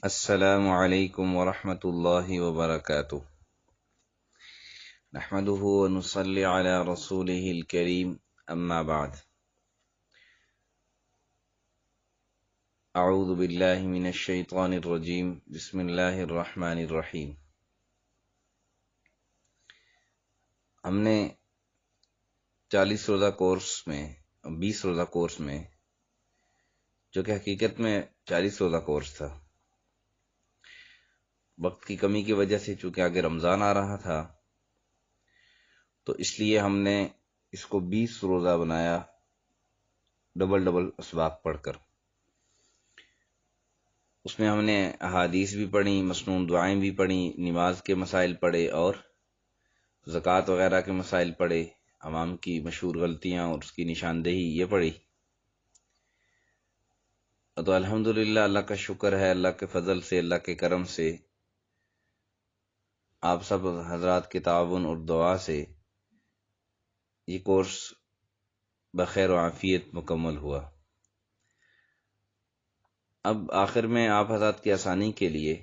السلام علیکم ورحمۃ اللہ وبرکاتہ نحمده ونصلي على رسوله الكريم اما بعد اعوذ باللہ من الشیطان الرجیم بسم اللہ الرحمن الرحیم۔ ہم نے 40 روزہ کورس میں 20 روزہ کورس میں، جو کہ حقیقت میں 40 روزہ کورس تھا، وقت کی کمی کی وجہ سے چونکہ آگے رمضان آ رہا تھا تو اس لیے ہم نے اس کو 20 روزہ بنایا، ڈبل اسباق پڑھ کر۔ اس میں ہم نے احادیث بھی پڑھی، مسنون دعائیں بھی پڑھی، نماز کے مسائل پڑھے اور زکوٰۃ وغیرہ کے مسائل پڑھے، عوام کی مشہور غلطیاں اور اس کی نشاندہی یہ پڑھی۔ تو الحمدللہ اللہ کا شکر ہے، اللہ کے فضل سے، اللہ کے کرم سے، آپ سب حضرات کے تعاون اور دعا سے یہ کورس بخیر و عافیت مکمل ہوا۔ اب آخر میں آپ حضرات کی آسانی کے لیے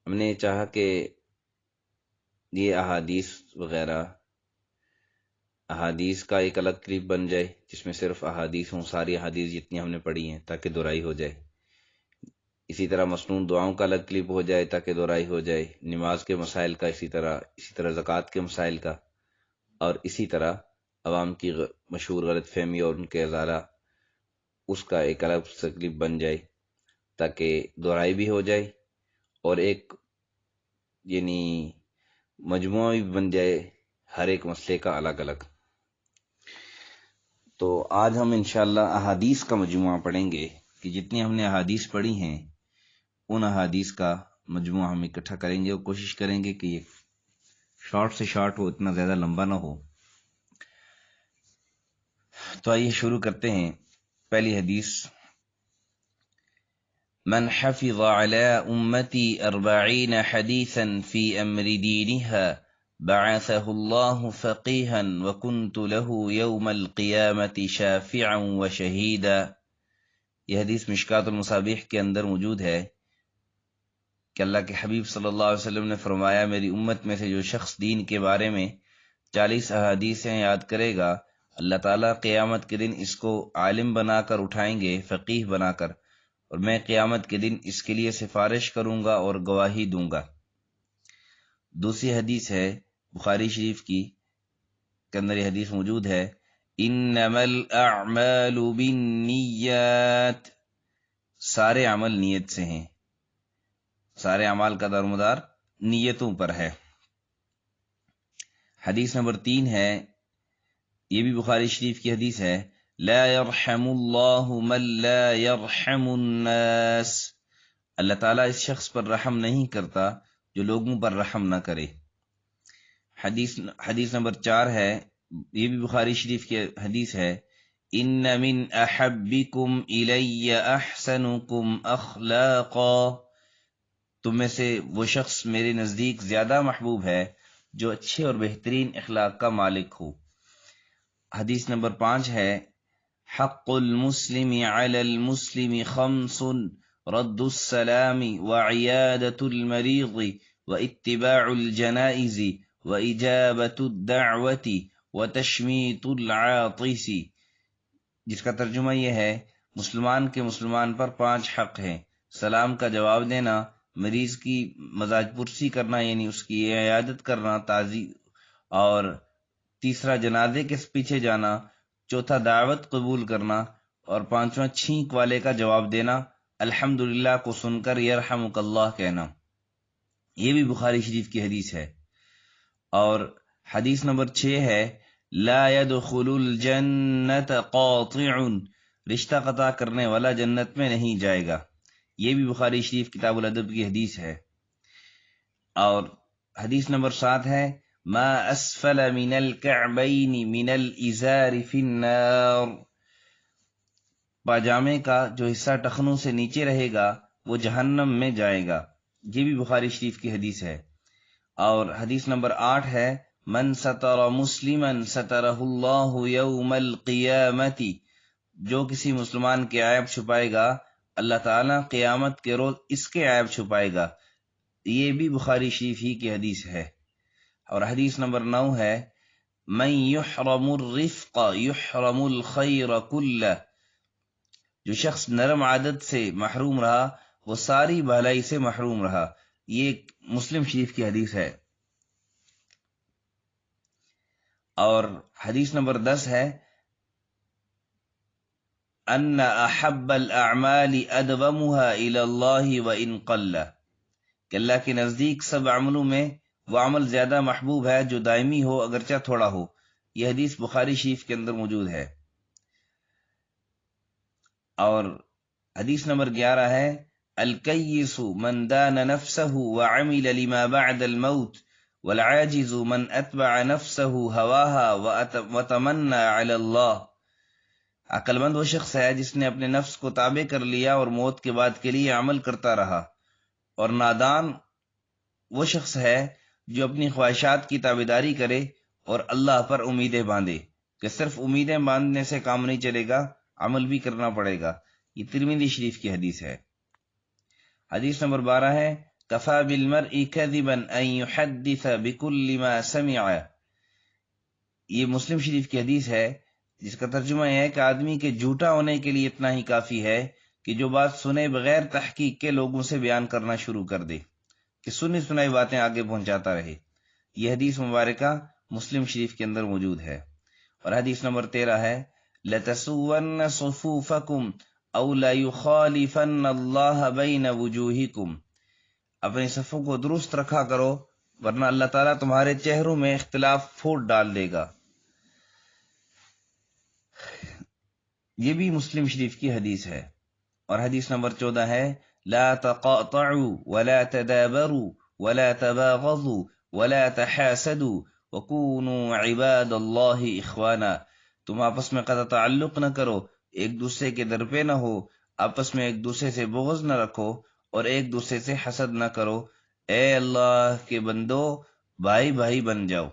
ہم نے چاہا کہ یہ احادیث کا ایک الگ کلپ بن جائے جس میں صرف احادیث ہوں، ساری احادیث جتنی ہم نے پڑھی ہیں، تاکہ دہرائی ہو جائے۔ اسی طرح مسنون دعاؤں کا الگ کلپ ہو جائے تاکہ دہرائی ہو جائے، نماز کے مسائل کا اسی طرح زکوٰۃ کے مسائل کا، اور اسی طرح عوام کی مشہور غلط فہمی اور ان کے ازالہ، اس کا ایک الگ کلپ بن جائے تاکہ دہرائی بھی ہو جائے اور ایک یعنی مجموعہ بھی بن جائے ہر ایک مسئلے کا الگ الگ۔ تو آج ہم انشاءاللہ احادیث کا مجموعہ پڑھیں گے کہ جتنی ہم نے احادیث پڑھی ہیں ان احادیث کا مجموعہ ہم اکٹھا کریں گے اور کوشش کریں گے کہ یہ شارٹ سے شارٹ ہو، اتنا زیادہ لمبا نہ ہو۔ تو آئیے شروع کرتے ہیں۔ پہلی حدیث: من حفظ على امتی 40 حدیثا فی امر دینها بعثه الله فقیہا وکنت له یوم القیامة شافعا وشہیدا۔ یہ حدیث مشکات المصابیح کے اندر موجود ہے کہ اللہ کے حبیب صلی اللہ علیہ وسلم نے فرمایا، میری امت میں سے جو شخص دین کے بارے میں 40 احادیثیں یاد کرے گا، اللہ تعالیٰ قیامت کے دن اس کو عالم بنا کر اٹھائیں گے، فقیہ بنا کر، اور میں قیامت کے دن اس کے لیے سفارش کروں گا اور گواہی دوں گا۔ دوسری حدیث ہے بخاری شریف کی، کے اندر یہ حدیث موجود ہے: انما الاعمال بالنیات، سارے عمل نیت سے ہیں، سارے اعمال کا دارمدار نیتوں پر ہے۔ حدیث نمبر 3 ہے، یہ بھی بخاری شریف کی حدیث ہے: لا يرحم اللہ من لا يرحم الناس، اللہ تعالیٰ اس شخص پر رحم نہیں کرتا جو لوگوں پر رحم نہ کرے۔ حدیث نمبر 4 ہے، یہ بھی بخاری شریف کی حدیث ہے: ان من احبکم الی احسنکم اخلاقا، تم میں سے وہ شخص میرے نزدیک زیادہ محبوب ہے جو اچھے اور بہترین اخلاق کا مالک ہو۔ حدیث نمبر 5 ہے: حق المسلم علی المسلم 5: رد السلام وعیادة المریض واتباع الجنائز واجابة الدعوة وتشمیت العاطس، جس کا ترجمہ یہ ہے: مسلمان کے مسلمان پر 5 حق ہیں، سلام کا جواب دینا، مریض کی مزاج پرسی کرنا یعنی اس کی عیادت کرنا، تعزیت، اور تیسرا جنازے کے پیچھے جانا، چوتھا دعوت قبول کرنا، اور 5واں چھینک والے کا جواب دینا، الحمدللہ کو سن کر یرحمک اللہ کہنا۔ یہ بھی بخاری شریف کی حدیث ہے۔ اور حدیث نمبر 6 ہے: لا يدخل الجنت قاطع، رشتہ قطع کرنے والا جنت میں نہیں جائے گا۔ یہ بھی بخاری شریف کتاب الادب کی حدیث ہے۔ اور حدیث نمبر 7 ہے: ما اسفل من الكعبین من الازار فی النار، پاجامے کا جو حصہ ٹخنوں سے نیچے رہے گا وہ جہنم میں جائے گا۔ یہ بھی بخاری شریف کی حدیث ہے۔ اور حدیث نمبر 8 ہے: من ستر مسلما سترہ اللہ یوم القیامت، جو کسی مسلمان کے عیب چھپائے گا اللہ تعالیٰ قیامت کے روز اس کے عیب چھپائے گا۔ یہ بھی بخاری شریف ہی کی حدیث ہے۔ اور حدیث نمبر 9 ہے من یحرم الرفق یحرم الخیر کلہ، جو شخص نرم عادت سے محروم رہا وہ ساری بھلائی سے محروم رہا۔ یہ ایک مسلم شریف کی حدیث ہے۔ اور حدیث نمبر 10 ہے ان احب الاعمال ادومها الى اللہ وان قل، کہ اللہ کے نزدیک سب عملوں میں وہ عمل زیادہ محبوب ہے جو دائمی ہو اگرچہ تھوڑا ہو۔ یہ حدیث بخاری شریف کے اندر موجود ہے۔ اور حدیث نمبر 11 ہے الکیس من دان نفسه وعمل لما بعد الموت والعاجز من اتبع نفسه هواها وتمنى على اللہ، عقل مند وہ شخص ہے جس نے اپنے نفس کو تابع کر لیا اور موت کے بعد کے لیے عمل کرتا رہا، اور نادان وہ شخص ہے جو اپنی خواہشات کی تابعداری کرے اور اللہ پر امیدیں باندھے، کہ صرف امیدیں باندھنے سے کام نہیں چلے گا، عمل بھی کرنا پڑے گا۔ یہ ترمذی شریف کی حدیث ہے۔ حدیث نمبر 12 ہے کفا بالمرء کذبا ان یحدث بكل ما سمع، یہ مسلم شریف کی حدیث ہے جس کا ترجمہ یہ ہے کہ آدمی کے جھوٹا ہونے کے لیے اتنا ہی کافی ہے کہ جو بات سنے بغیر تحقیق کے لوگوں سے بیان کرنا شروع کر دے، کہ سنی سنائی باتیں آگے پہنچاتا رہے۔ یہ حدیث مبارکہ مسلم شریف کے اندر موجود ہے۔ اور حدیث نمبر 13 ہے لَتَسُوَّنَّ صُفُوفَكُمْ أَوْ لَيُخَالِفَنَّ اللَّهَ بَيْنَ وُجُوهِكُمْ، اپنے صفوں کو درست رکھا کرو ورنہ اللہ تعالیٰ تمہارے چہروں میں اختلاف پھوٹ ڈال دے گا۔ یہ بھی مسلم شریف کی حدیث ہے۔ اور حدیث نمبر 14 ہے لا تقاطعوا ولا تدابروا ولا تباغضوا ولا تحاسدوا وكونوا عباد اللہ اخوانا، تم آپس میں قطع تعلق نہ کرو، ایک دوسرے کے درپے نہ ہو، آپس میں ایک دوسرے سے بغض نہ رکھو اور ایک دوسرے سے حسد نہ کرو، اے اللہ کے بندو بھائی بھائی بن جاؤ۔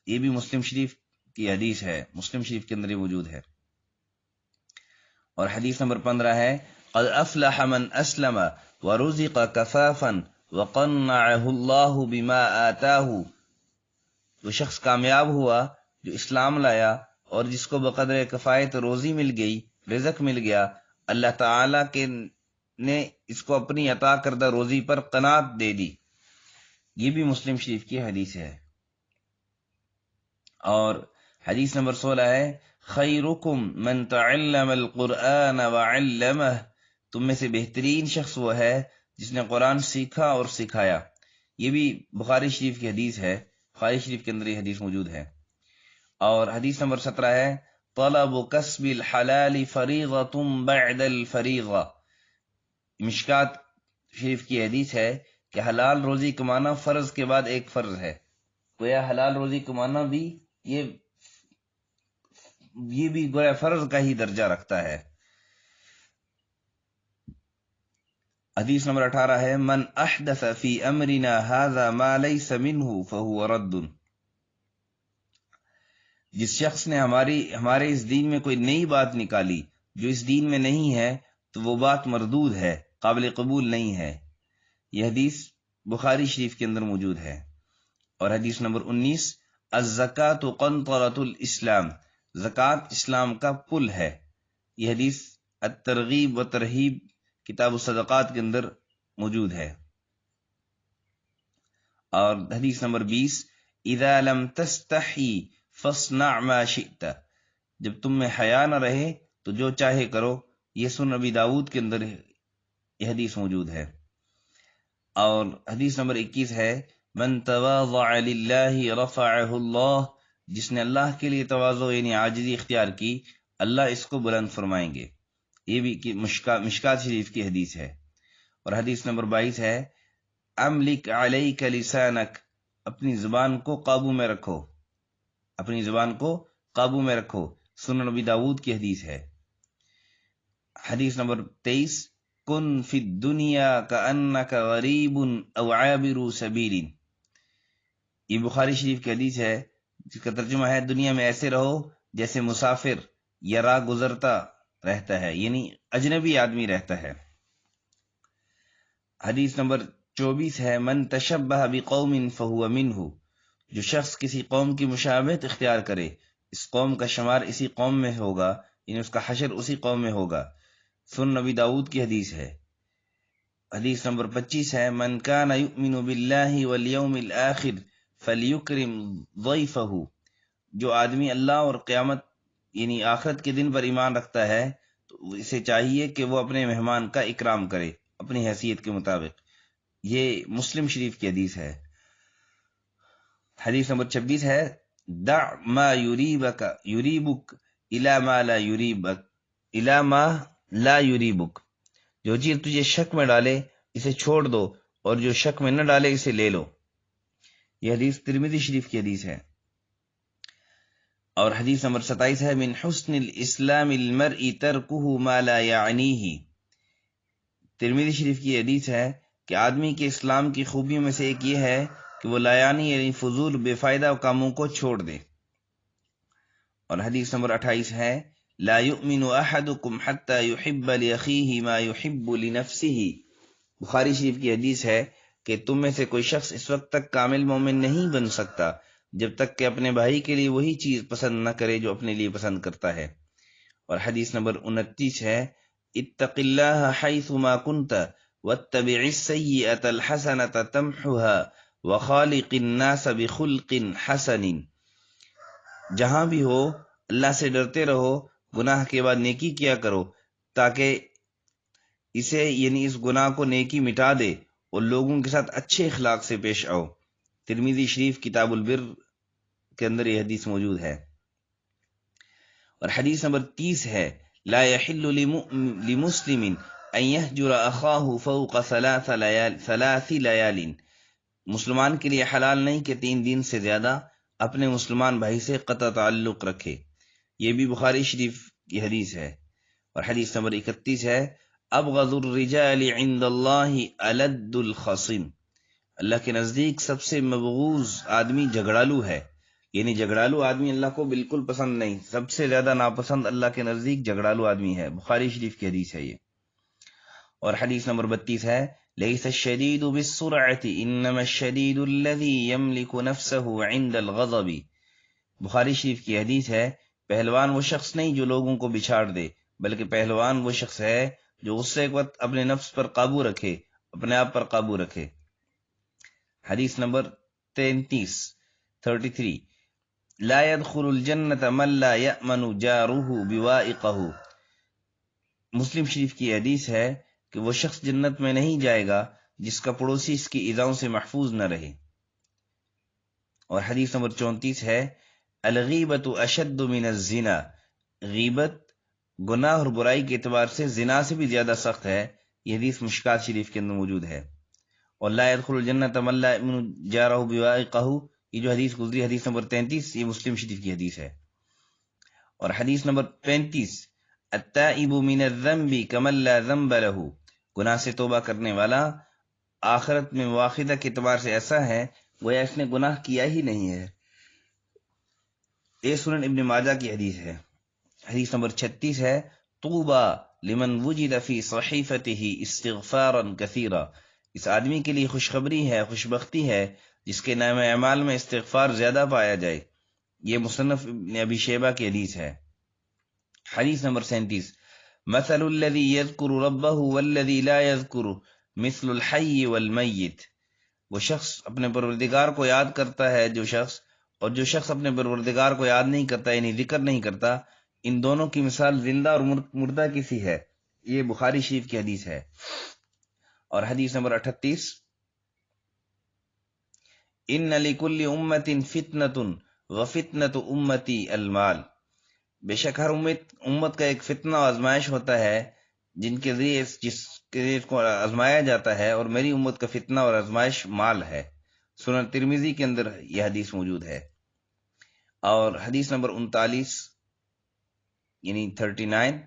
یہ بھی مسلم شریف کی حدیث ہے، مسلم شریف کے اندر یہ موجود ہے۔ اور حدیث نمبر 15 ہے قد افلح من اسلم ورزق کفافا وقنعه اللہ بما آتاہ، وہ شخص کامیاب ہوا جو اسلام لایا اور جس کو بقدر کفایت روزی مل گئی، رزق مل گیا، اللہ تعالی کے نے اس کو اپنی عطا کردہ روزی پر قناعت دے دی۔ یہ بھی مسلم شریف کی حدیث ہے۔ اور حدیث نمبر 16 ہے خیرکم من تعلم القرآن وعلمہ، تم میں سے بہترین شخص وہ ہے جس نے قرآن سیکھا اور سکھایا۔ یہ بھی بخاری شریف کی حدیث ہے، بخاری شریف کے اندر یہ حدیث موجود ہے۔ اور حدیث نمبر 17 ہے طلب کسب الحلال فریضۃ بعد الفریضہ، مشکات شریف کی حدیث ہے کہ حلال روزی کمانا فرض کے بعد ایک فرض ہے، گویا حلال روزی کمانا بھی یہ بھی گویا فرض کا ہی درجہ رکھتا ہے۔ حدیث نمبر 18 ہے من احدث فی امرنا هذا ما ليس منه فهو رد، جس شخص نے ہمارے اس دین میں کوئی نئی بات نکالی جو اس دین میں نہیں ہے تو وہ بات مردود ہے، قابل قبول نہیں ہے۔ یہ حدیث بخاری شریف کے اندر موجود ہے۔ اور حدیث نمبر 19 الزکاۃ قنطرۃ الاسلام، زکوٰۃ اسلام کا پل ہے۔ یہ حدیث الترغیب و ترہیب کتاب الصدقات کے اندر موجود ہے۔ اور حدیث نمبر 20 اذا لم تستحی فاصنع ما شئت، جب تم میں حیا نہ رہے تو جو چاہے کرو۔ یہ سنن نبی داؤد کے اندر یہ حدیث موجود ہے۔ اور حدیث نمبر 21 ہے من تواضع للہ رفعہ اللہ، جس نے اللہ کے لیے تواضع یعنی عاجزی اختیار کی اللہ اس کو بلند فرمائیں گے۔ یہ بھی مشکات شریف کی حدیث ہے۔ اور حدیث نمبر 22 ہے املک علیک لسانک، اپنی زبان کو قابو میں رکھو، اپنی زبان کو قابو میں رکھو، سنن نبی داؤد کی حدیث ہے۔ حدیث نمبر 23 کن فی الدنیا کأنک غریب او عابر سبیل، یہ بخاری شریف کی حدیث ہے جس کا ترجمہ ہے دنیا میں ایسے رہو جیسے مسافر یا راہ گزرتا رہتا ہے، یعنی اجنبی آدمی رہتا ہے۔ حدیث نمبر 24 ہے من تشبہ بقوم فہو منہ، جو شخص کسی قوم کی مشابہت اختیار کرے اس قوم کا شمار اسی قوم میں ہوگا، یعنی اس کا حشر اسی قوم میں ہوگا۔ سنن نبی داؤد کی حدیث ہے۔ حدیث نمبر 25 ہے من کان یؤمن باللہ والیوم الآخر فلیکرم ضیفہ، جو آدمی اللہ اور قیامت یعنی آخرت کے دن پر ایمان رکھتا ہے تو اسے چاہیے کہ وہ اپنے مہمان کا اکرام کرے اپنی حیثیت کے مطابق۔ یہ مسلم شریف کی حدیث ہے۔ حدیث نمبر 26 ہے دع ما یریبک الی ما لا یریبک الی ما لا یریبک، جو چیز تجھے شک میں ڈالے اسے چھوڑ دو اور جو شک میں نہ ڈالے اسے لے لو۔ یہ حدیث ترمذی شریف کی حدیث ہے۔ اور حدیث نمبر 27 ہے من حسن الاسلام المرء ترکہ ما لا یعنیہ، ترمذی شریف کی حدیث ہے کہ آدمی کے اسلام کی خوبیوں میں سے ایک یہ ہے کہ وہ لا یعنی فضول بے فائدہ کاموں کو چھوڑ دے۔ اور حدیث نمبر 28 ہے لا یؤمن احدکم حتی یحب لاخیہ ما یحب لنفسہ، بخاری شریف کی حدیث ہے کہ تم میں سے کوئی شخص اس وقت تک کامل مومن نہیں بن سکتا جب تک کہ اپنے بھائی کے لیے وہی چیز پسند نہ کرے جو اپنے لیے پسند کرتا ہے۔ اور حدیث نمبر 29 ہے اتق اللہ حیث ما کنت واتبع السیئۃ الحسنۃ تمحها وخالق الناس بخلق حسن، جہاں بھی ہو اللہ سے ڈرتے رہو، گناہ کے بعد نیکی کیا کرو تاکہ اسے یعنی اس گناہ کو نیکی مٹا دے اور لوگوں کے ساتھ اچھے اخلاق سے پیش آؤ۔ ترمذی شریف کتاب البر کے اندر یہ حدیث موجود ہے۔ اور حدیث نمبر 30 ہے لا يحل لمسلم ان يهجر اخاه فوق ثلاث لیال، مسلمان کے لیے حلال نہیں کہ 3 دن سے زیادہ اپنے مسلمان بھائی سے قطع تعلق رکھے۔ یہ بھی بخاری شریف کی حدیث ہے۔ اور حدیث نمبر 31 ہے ابغض الرجال عند اللہ الد الخصم، اللہ کے نزدیک سب سے مبغوض آدمی جھگڑالو ہے، یعنی جھگڑالو آدمی اللہ کو بالکل پسند نہیں، سب سے زیادہ ناپسند اللہ کے نزدیک جھگڑالو آدمی ہے، بخاری شریف کی حدیث ہے یہ۔ اور حدیث نمبر 32 ہے لیس الشدید بالسرعة انما الشدید الذي يملك نفسه عند الغضب، بخاری شریف کی حدیث ہے پہلوان وہ شخص نہیں جو لوگوں کو بچھاڑ دے، بلکہ پہلوان وہ شخص ہے جو غصے کے وقت اپنے نفس پر قابو رکھے، اپنے آپ پر قابو رکھے۔ حدیث نمبر 33 لا يدخل الجنة من لا يأمن جاره بوائقه، مسلم شریف کی حدیث ہے کہ وہ شخص جنت میں نہیں جائے گا جس کا پڑوسی اس کی ایذاؤں سے محفوظ نہ رہے۔ اور حدیث نمبر 34 ہے الغیبۃ اشد من الزنا، غیبت گناہ اور برائی کے اعتبار سے زنا سے بھی زیادہ سخت ہے، یہ حدیث مشکات شریف کے اندر موجود ہے۔ اور لا يدخل الجنة من لا يؤمن جاره بوائقه، یہ جو حدیث گزری حدیث نمبر 33 یہ مسلم شریف کی حدیث ہے۔ اور حدیث نمبر 35 التائب من الذنب كمن لا ذنب له، گناہ سے توبہ کرنے والا آخرت میں واخدہ کے اعتبار سے ایسا ہے گویا اس نے گناہ کیا ہی نہیں ہے۔ یہ سنن ابن ماجہ کی حدیث ہے۔ حدیث نمبر 36 ہے طوبى لمن وجد في صحیفته استغفارا كثيرا، اس آدمی کے لیے خوشخبری ہے، خوشبختی ہے جس کے نام اعمال میں استغفار زیادہ پایا جائے، یہ مصنف ابن ابی شیبہ کی حدیث ہے۔ حدیث نمبر 37 مثل الذي يذكر ربه والذي لا يذكر مثل الحي والمیت، وہ شخص اپنے پروردگار کو یاد کرتا ہے اور جو شخص اپنے پروردگار کو یاد نہیں کرتا یعنی ذکر نہیں کرتا، ان دونوں کی مثال زندہ اور مردہ کی سی ہے، یہ بخاری شریف کی حدیث ہے۔ اور حدیث نمبر 38 ان لكل امة فتنة وفتنة امتی المال، بے شک ہر امت کا ایک فتنہ و آزمائش ہوتا ہے جن کے ذریعے جس کے کو آزمایا جاتا ہے، اور میری امت کا فتنہ اور آزمائش مال ہے، سنن ترمذی کے اندر یہ حدیث موجود ہے۔ اور حدیث نمبر 39 یعنی 39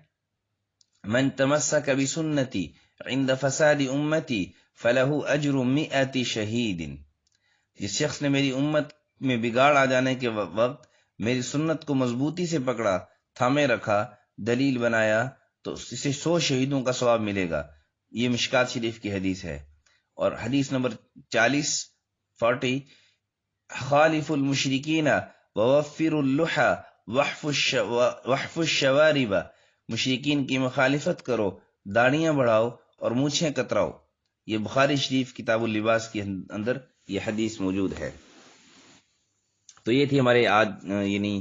من تمسک بسنتی عند فساد امتی فلہ اجر 100 شہید، جس شخص نے میری امت میں بگاڑ آ جانے کے وقت میری سنت کو مضبوطی سے پکڑا، تھامے رکھا، دلیل بنایا تو اسے 100 شہیدوں کا ثواب ملے گا، یہ مشکات شریف کی حدیث ہے۔ اور حدیث نمبر 40 خالف المشرکین ووفر اللحى وحف الشوارب، مشرکین کی مخالفت کرو، داڑیاں بڑھاؤ اور مونچھیں کتراؤ۔ یہ بخاری شریف کتاب اللباس کے اندر یہ حدیث موجود ہے۔ تو یہ تھی ہمارے آج یعنی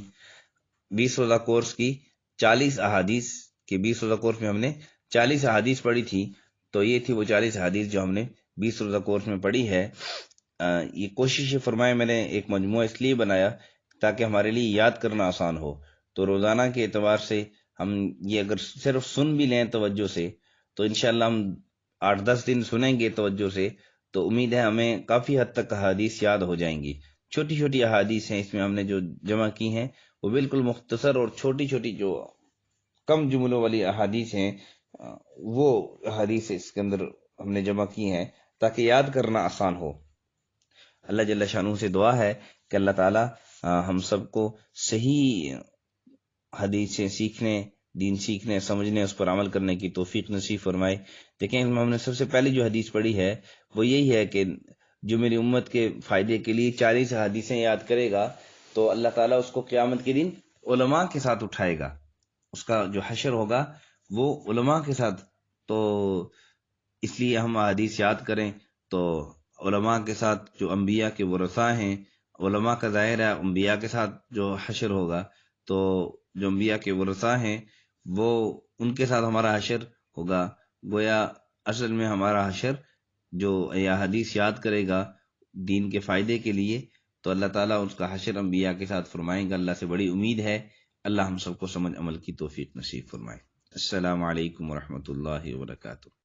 20 روزہ کورس کی 40 احادیث کے 20 روزہ کورس میں ہم نے 40 احادیث پڑھی تھی۔ تو یہ تھی وہ 40 احادیث جو ہم نے 20 روزہ کورس میں پڑھی ہے۔ یہ کوشش فرمائے میں نے ایک مجموعہ اس لیے بنایا تاکہ ہمارے لیے یاد کرنا آسان ہو۔ تو روزانہ کے اعتبار سے ہم یہ اگر صرف سن بھی لیں توجہ سے تو انشاءاللہ ہم 8-10 دن سنیں گے توجہ سے تو امید ہے ہمیں کافی حد تک احادیث یاد ہو جائیں گی۔ چھوٹی چھوٹی احادیث ہیں اس میں ہم نے جو جمع کی ہیں وہ بالکل مختصر اور چھوٹی چھوٹی جو کم جملوں والی احادیث ہیں وہ احادیث اس کے اندر ہم نے جمع کی ہیں تاکہ یاد کرنا آسان ہو۔ اللہ جل شانہ سے دعا ہے کہ اللہ تعالی ہم سب کو صحیح حدیثیں سیکھنے، دین سیکھنے، سمجھنے، اس پر عمل کرنے کی توفیق نصیب فرمائے۔ دیکھیں ہم نے سب سے پہلی جو حدیث پڑھی ہے وہ یہی ہے کہ جو میری امت کے فائدے کے لیے 40 حدیثیں یاد کرے گا تو اللہ تعالیٰ اس کو قیامت کے دن علماء کے ساتھ اٹھائے گا، اس کا جو حشر ہوگا وہ علماء کے ساتھ۔ تو اس لیے ہم حدیث یاد کریں تو علماء کے ساتھ جو انبیاء کے ورثاء ہیں، علماء کا ظاہر ہے انبیاء کے ساتھ جو حشر ہوگا تو جو انبیاء کے ورثاء ہیں وہ ان کے ساتھ ہمارا حشر ہوگا۔ گویا اصل میں ہمارا حشر جو یا حدیث یاد کرے گا دین کے فائدے کے لیے تو اللہ تعالیٰ اس کا حشر انبیاء کے ساتھ فرمائیں گا۔ اللہ سے بڑی امید ہے اللہ ہم سب کو سمجھ عمل کی توفیق نصیب فرمائے۔ السلام علیکم ورحمۃ اللہ وبرکاتہ۔